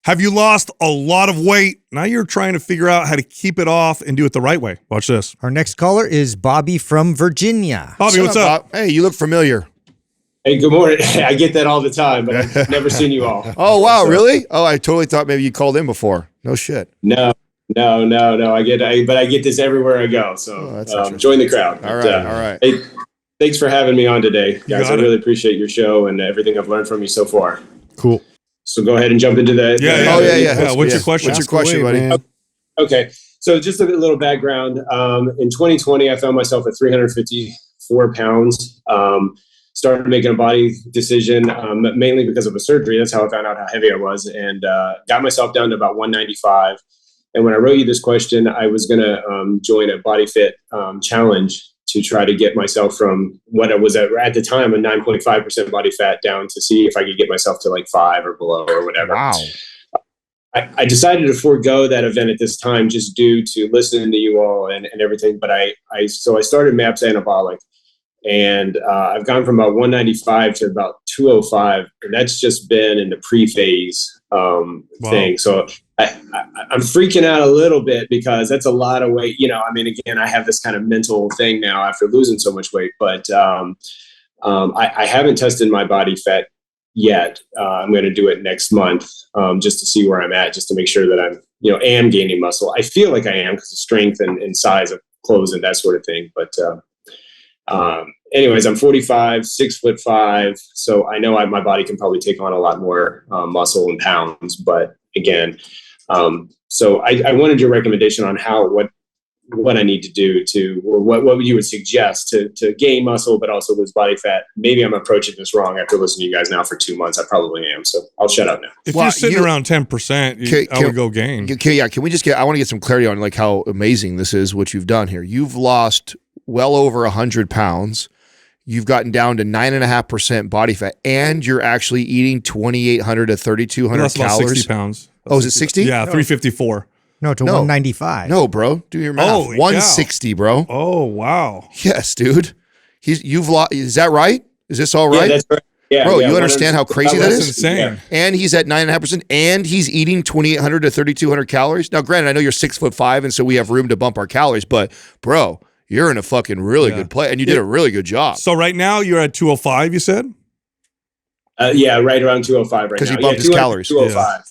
Have you lost a lot of weight? Now you're trying to figure out how to keep it off and do it the right way. Watch this. Our next caller is Bobby from Virginia. Bobby, what's up? Hey, you look familiar. Hey, good morning. I get that all the time, but I've never seen you all. Oh, wow, really? Oh, I totally thought maybe you called in before. No shit. No. I get this everywhere I go. So join the crowd. All right. Hey, thanks for having me on today, guys. I it. really appreciate your show and everything I've learned from you so far. Cool. So go ahead and jump into that. Yeah. What's your question? What's your question, buddy? Man. Okay. So just a little background. In 2020, I found myself at 354 pounds. Started making a body decision, mainly because of a surgery. That's how I found out how heavy I was, and got myself down to about 195. And when I wrote you this question, I was going to join a Body Fit challenge to try to get myself from what I was at the time, a 9.5% body fat, down to see if I could get myself to like 5 or below or whatever. Wow. I decided to forego that event at this time just due to listening to you all and everything. But I started MAPS Anabolic, and I've gone from about 195 to about 205, and that's just been in the pre-phase thing. So I'm freaking out a little bit because that's a lot of weight. Again, I have this kind of mental thing now after losing so much weight, but I haven't tested my body fat yet. I'm going to do it next month just to see where I'm at, just to make sure that I'm, am gaining muscle. I feel like I am because of strength and size of clothes and that sort of thing. But anyways, I'm 45, 6'5", so I know my body can probably take on a lot more muscle and pounds. But again, so I wanted your recommendation on what I need to do or what you would suggest to gain muscle, but also lose body fat. Maybe I'm approaching this wrong after listening to you guys now for 2 months. I probably am. So I'll shut up now. If you're sitting around 10%, I would go gain. Okay, yeah. Can we just I want to get some clarity on like how amazing this is, what you've done here. You've lost well over 100 pounds. You've gotten down to 9.5% body fat, and you're actually eating 2,800 to 3,200 That's about calories. 60 pounds. Oh, is it 60? Yeah, 354. No, to 195. No, bro. Do your math. Holy 160, bro. Oh, wow. Yes, dude. You've lost. Is that right? Is this all right? Yeah, that's right. Yeah, bro, you understand how crazy that That's is? insane. Yeah. And he's at 9.5%, and he's eating 2,800 to 3,200 calories. Now, granted, I know you're 6'5", and so we have room to bump our calories, but bro, you're in a fucking really good play, and you did a really good job. So right now you're at 205, you said? Yeah, right around 205 right now. Because he bumped his calories. 205.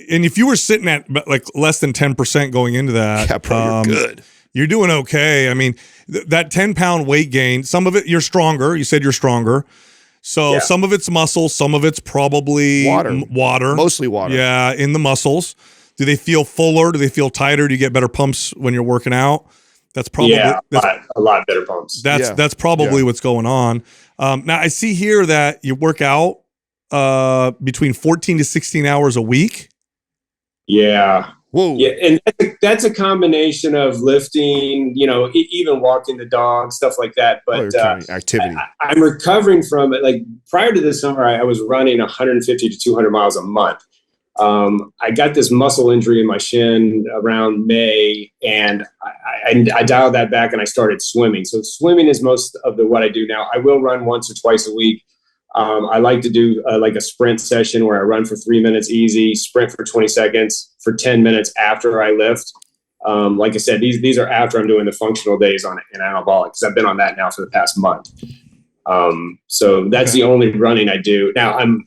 If you were sitting at like less than 10% going into that, Yeah, bro, you're good. You're doing okay. I mean, that 10-pound weight gain, some of it you're stronger. You said you're stronger. So some of it's muscle, some of it's probably water. Mostly water. Yeah, in the muscles. Do they feel fuller? Do they feel tighter? Do you get better pumps when you're working out? That's probably a lot better pumps. That's probably what's going on. Now I see here that you work out between 14 to 16 hours a week. Yeah. Whoa. Yeah, and that's a combination of lifting, even walking the dog, stuff like that. But activity. I'm recovering from it. Like prior to this summer, I was running 150 to 200 miles a month. I got this muscle injury in my shin around May, and I dialed that back and I started swimming. So swimming is most of what I do now. I will run once or twice a week. I like to do like a sprint session where I run for 3 minutes easy, sprint for 20 seconds for 10 minutes after I lift. Like I said, these are after I'm doing the functional days in anabolic, because I've been on that now for the past month. So that's the only running I do. Now I'm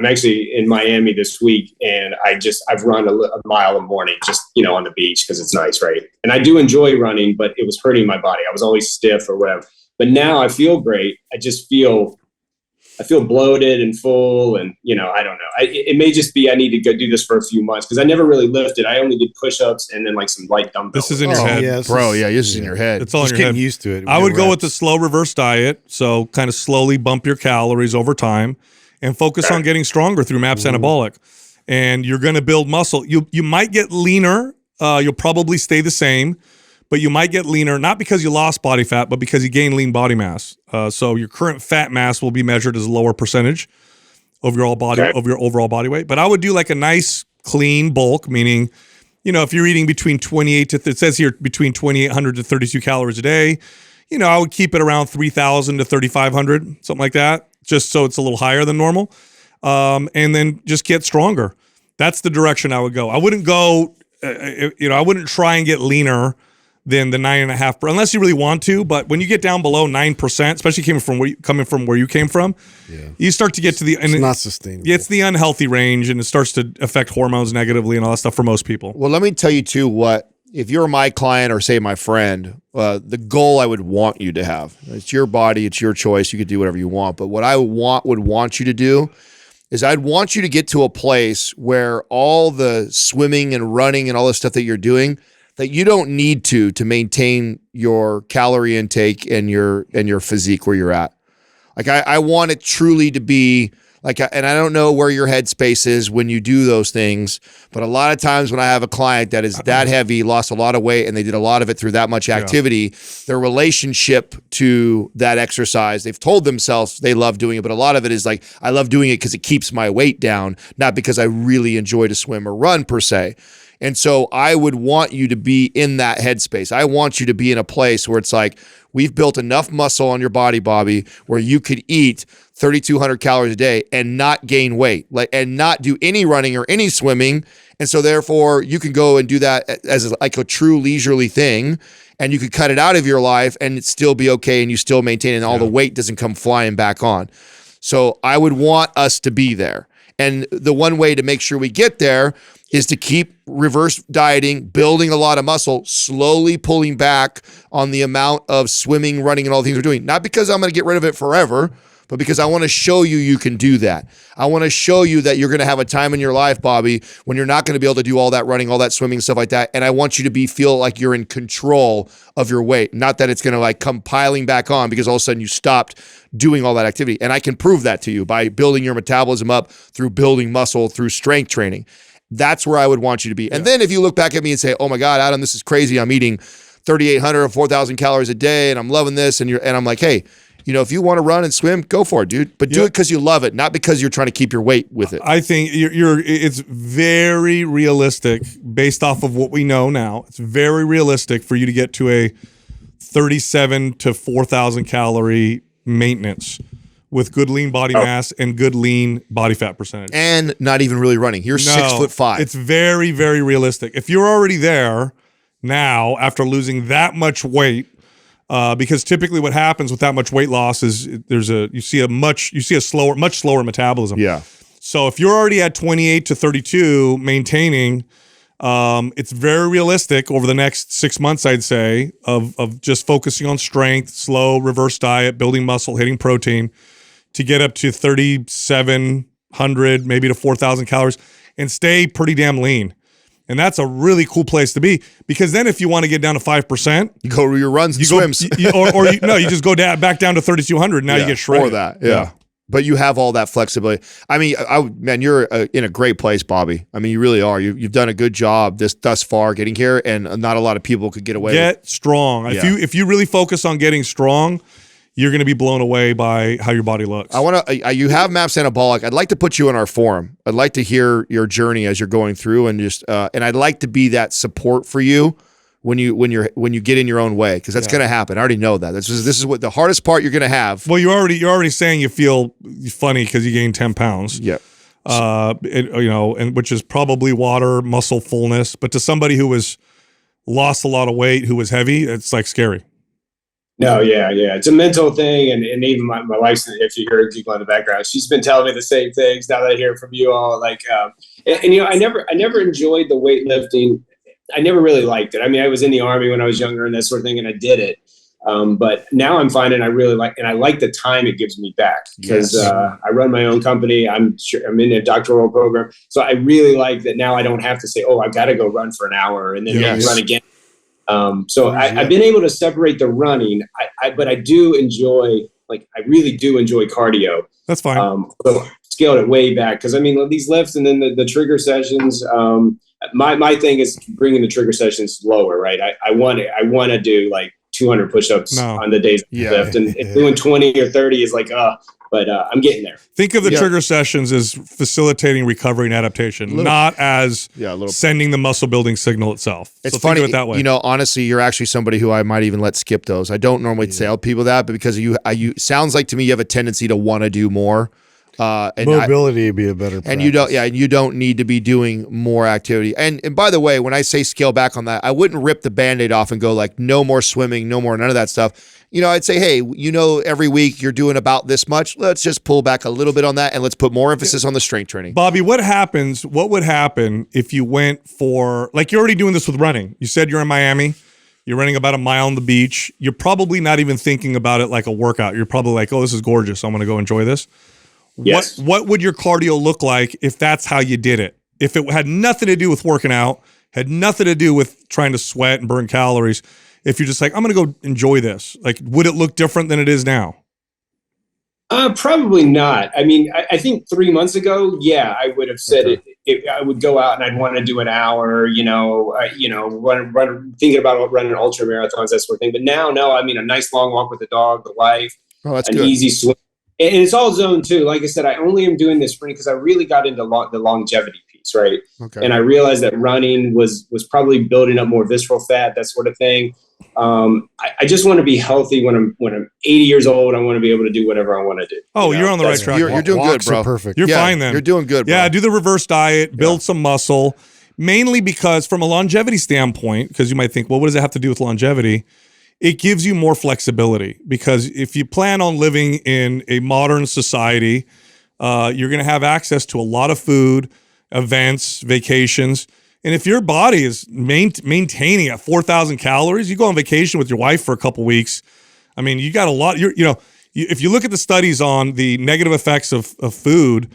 actually in Miami this week, and I've run a mile a morning just, on the beach because it's nice, right? And I do enjoy running, but it was hurting my body. I was always stiff or whatever. But now I feel great. I feel bloated and full, and I don't know. It may just be I need to go do this for a few months because I never really lifted. I only did push-ups and then like some light dumbbells. This is in your head, bro. Yeah, this is in your head. It's all Just in your getting head. used to it. I would go with the slow reverse diet, so kind of slowly bump your calories over time, and focus on getting stronger through MAPS Anabolic. And you're going to build muscle. You might get leaner. You'll probably stay the same. But you might get leaner, not because you lost body fat, but because you gained lean body mass. So your current fat mass will be measured as a lower percentage of your overall body weight. But I would do like a nice clean bulk, meaning, if you're eating between it says here between 2,800 to 32 calories a day, I would keep it around 3,000 to 3,500, something like that, just so it's a little higher than normal. and then just get stronger. That's the direction I would go. I wouldn't go, I wouldn't try and get leaner than the 9.5%, unless you really want to. But when you get down below 9%, especially coming from where you came from, you start to get to it's not sustainable. It's the unhealthy range, and it starts to affect hormones negatively and all that stuff for most people. Well, let me tell you too what, if you're my client or say my friend, the goal I would want you to have. It's your body, it's your choice. You could do whatever you want. But what I would want you to do is I'd want you to get to a place where all the swimming and running and all the stuff that you're doing, that you don't need to maintain your calorie intake and your physique where you're at. Like I want it truly to be like, and I don't know where your headspace is when you do those things, but a lot of times when I have a client that is that heavy, lost a lot of weight, and they did a lot of it through that much activity, their relationship to that exercise, they've told themselves they love doing it, but a lot of it is like, I love doing it because it keeps my weight down, not because I really enjoy to swim or run per se. And so I would want you to be in that headspace. I want you to be in a place where it's like, we've built enough muscle on your body, Bobby, where you could eat 3,200 calories a day and not gain weight, and not do any running or any swimming. And so therefore you can go and do that as like a true leisurely thing, and you could cut it out of your life and it still be okay, and you still maintain it, and all the weight doesn't come flying back on. So I would want us to be there. And the one way to make sure we get there is to keep reverse dieting, building a lot of muscle, slowly pulling back on the amount of swimming, running, and all the things we're doing. Not because I'm going to get rid of it forever, but because I want to show you can do that. I want to show you that you're going to have a time in your life, Bobby, when you're not going to be able to do all that running, all that swimming, stuff like that. And I want you to feel like you're in control of your weight. Not that it's going to like come piling back on because all of a sudden you stopped doing all that activity. And I can prove that to you by building your metabolism up through building muscle, through strength training. That's where I would want you to be. And then if you look back at me and say, oh my God, Adam, this is crazy. I'm eating 3,800 or 4,000 calories a day and I'm loving this. And I'm like, hey, if you want to run and swim, go for it, dude. But do it because you love it, not because you're trying to keep your weight with it. I think it's very realistic based off of what we know now. It's very realistic for you to get to a 37 to 4,000 calorie maintenance with good lean body mass and good lean body fat percentage. And not even really running. You're 6'5". It's very, very realistic. If you're already there now after losing that much weight, because typically what happens with that much weight loss is you see a much slower metabolism. Yeah. So if you're already at 28 to 32 maintaining, it's very realistic over the next 6 months, I'd say, of just focusing on strength, slow reverse diet, building muscle, hitting protein, to get up to 3,700, maybe to 4,000 calories, and stay pretty damn lean. And that's a really cool place to be, because then if you want to get down to 5%, you go to your runs and swims. You just go back down to 3,200. Now you get shredded. Or that, yeah. But you have all that flexibility. I mean, man, you're in a great place, Bobby. I mean, you really are. You've done a good job thus far getting here, and not a lot of people could get away with it. Get strong. Yeah. If you really focus on getting strong, you're going to be blown away by how your body looks. I want to. You have MAPS Anabolic. I'd like to put you in our forum. I'd like to hear your journey as you're going through, and and I'd like to be that support for you when you get in your own way, because that's going to happen. I already know that. This is what the hardest part you're going to have. Well, you're already saying you feel funny because you gained 10 pounds. Yeah. And which is probably water, muscle fullness. But to somebody who was lost a lot of weight, who was heavy, it's like scary. No, yeah. It's a mental thing. And even my wife's, if you hear people in the background, she's been telling me the same things now that I hear from you all. Like, I never enjoyed the weightlifting. I never really liked it. I mean, I was in the Army when I was younger and that sort of thing, and I did it. But now I'm finding I really like, and I like the time it gives me back, because I run my own company. I'm in a doctoral program. So I really like that now I don't have to say, oh, I've got to go run for an hour and then maybe run again. I've been able to separate the running, but I do enjoy, I really do enjoy cardio. That's fine. So scaled it way back, because I mean, these lifts and then the trigger sessions, my thing is bringing the trigger sessions lower, right? I want to do like 200 push-ups on the days I lift, and doing 20 or 30 is like, but I'm getting there. Think of the trigger sessions as facilitating recovery and adaptation, not as sending the muscle building signal itself. It's so funny, think of it that way. Honestly, you're actually somebody who I might even let skip those. I don't normally tell people that, but because you sounds like to me you have a tendency to want to do more. And mobility would be a better practice. and you don't need to be doing more activity. And by the way, when I say scale back on that, I wouldn't rip the Band-Aid off and go like, no more swimming, no more, none of that stuff. I'd say, hey, every week you're doing about this much. Let's just pull back a little bit on that and let's put more emphasis on the strength training. Bobby, what would happen if you went for, like, you're already doing this with running. You said you're in Miami. You're running about a mile on the beach. You're probably not even thinking about it like a workout. You're probably like, oh, this is gorgeous. I'm going to go enjoy this. Yes. What would your cardio look like if that's how you did it? If it had nothing to do with working out, had nothing to do with trying to sweat and burn calories, if you're just like, I'm going to go enjoy this, like, would it look different than it is now? Probably not. I mean, I think 3 months ago, yeah, I would have said I would go out and I'd want to do an hour, run, thinking about running ultra marathons, that sort of thing. But now, no, I mean, a nice long walk with the dog, the wife, that's an good. easy swim. And it's all zone too. Like I said, I only am doing this running because I really got into the longevity piece, right? Okay. And I realized that running was probably building up more visceral fat, that sort of thing. I just want to be healthy when I'm 80 years old. I want to be able to do whatever I want to do. Oh, you're on the right track. You're doing good, bro. Perfect. You're fine then. You're doing good, bro. Yeah, do the reverse diet, build some muscle, mainly because from a longevity standpoint, because you might think, well, what does it have to do with longevity? It gives you more flexibility, because if you plan on living in a modern society, you're going to have access to a lot of food, events, vacations. And if your body is maintaining at 4,000 calories, you go on vacation with your wife for a couple weeks. I mean, you got a lot. If you look at the studies on the negative effects of food,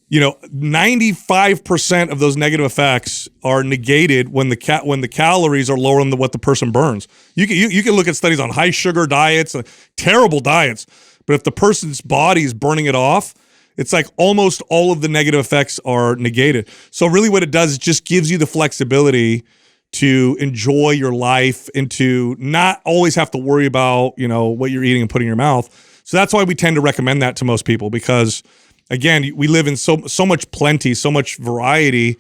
95% of those negative effects are negated when the calories are lower than what the person burns. You can look at studies on high sugar diets, terrible diets, but if the person's body is burning it off, it's like almost all of the negative effects are negated. So really what it does is just gives you the flexibility to enjoy your life and to not always have to worry about, what you're eating and putting in your mouth. So that's why we tend to recommend that to most people, because again, we live in so much plenty, so much variety,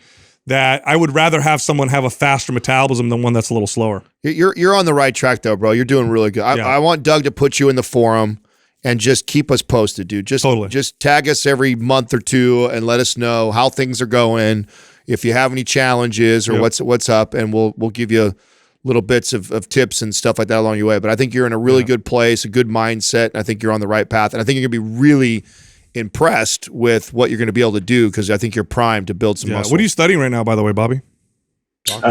that I would rather have someone have a faster metabolism than one that's a little slower. You're on the right track though, bro. You're doing really good. I want Doug to put you in the forum and just keep us posted, dude. Just tag us every month or two and let us know how things are going, if you have any challenges or what's up, and we'll give you little bits of tips and stuff like that along your way. But I think you're in a really good place, a good mindset, and I think you're on the right path. And I think you're going to be really impressed with what you're going to be able to do, because I think you're primed to build some muscle. What are you studying right now, by the way, Bobby?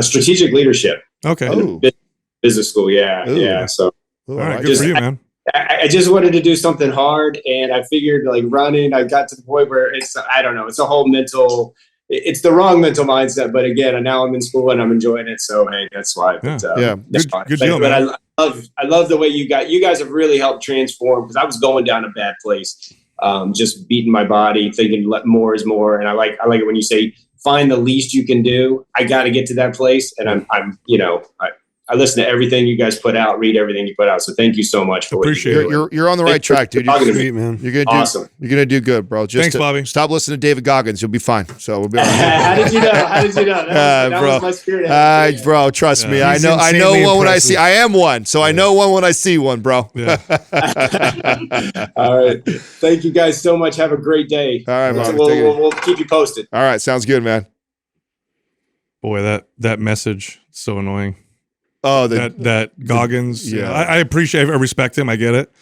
Strategic leadership. Okay. Business school, yeah. So all right, good for you, man. I just wanted to do something hard, and I figured like running, I got to the point where it's a whole mental, it's the wrong mental mindset. But again, now I'm in school and I'm enjoying it. So, hey, that's why. Good deal, man. man. I love the way you guys have really helped transform, because I was going down a bad place, just beating my body, thinking more is more. And I like it when you say, find the least you can do. I got to get to that place. And I listen to everything you guys put out, read everything you put out. So thank you so much for Appreciate what you You're on the right track, dude. You're Sweet, man. gonna do awesome. You're gonna do good, bro. Thanks, Bobby. Stop listening to David Goggins. You'll be fine. So we'll be all right. How did you know? That was my spirit. Bro, trust me. I He's know one insanely when I see. I am one, so I know one when I see one, bro. Yeah. All right. Thank you guys so much. Have a great day. All right, man. We'll keep you posted. All right, sounds good, man. Boy, that message is so annoying. Oh, that Goggins. yeah. I appreciate, I respect him. I get it.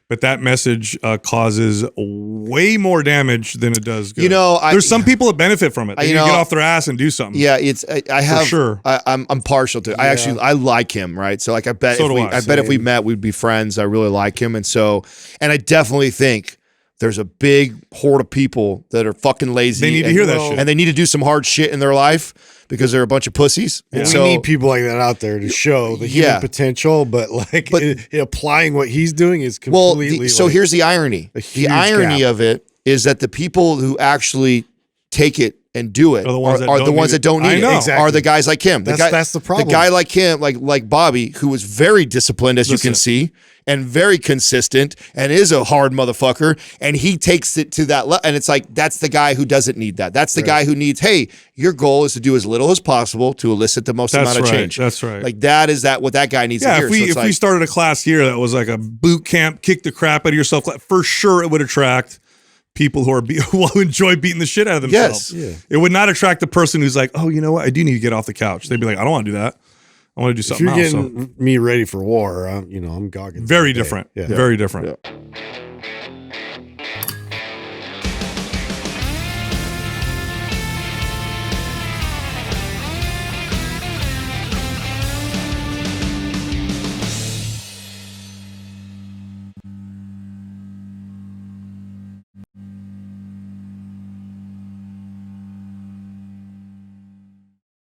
But that message causes way more damage than it does good. There's some people that benefit from it. They need to get off their ass and do something. Yeah, I have For sure. I'm partial to it. I like him, right? So like I bet if we met, we'd be friends. I really like him, and I definitely think there's a big horde of people that are fucking lazy. They need to hear that shit. And they need to do some hard shit in their life because they're a bunch of pussies. Yeah. And we need people like that out there to show the human potential, but applying what he's doing is completely. So here's the irony. The irony of it is that the people who actually take it and do it are the ones that don't need it. Exactly. Are the guys like him. That's the problem. The guy like him, like Bobby, who was very disciplined, as you can see, and very consistent, and is a hard motherfucker, and he takes it to that level. And it's like, that's the guy who doesn't need that. That's the guy who needs, hey, your goal is to do as little as possible to elicit the most amount of change. That's right. Like what that guy needs to hear. If we started a class here that was like a boot camp, kick the crap out of yourself, for sure it would attract people who enjoy beating the shit out of themselves. Yes. It would not attract the person who's like, oh, you know what? I do need to get off the couch. They'd be like, I don't want to do that. I want to do If something you're else. getting me ready for war, I'm gogging. Very different. Yeah. Very different. Yeah.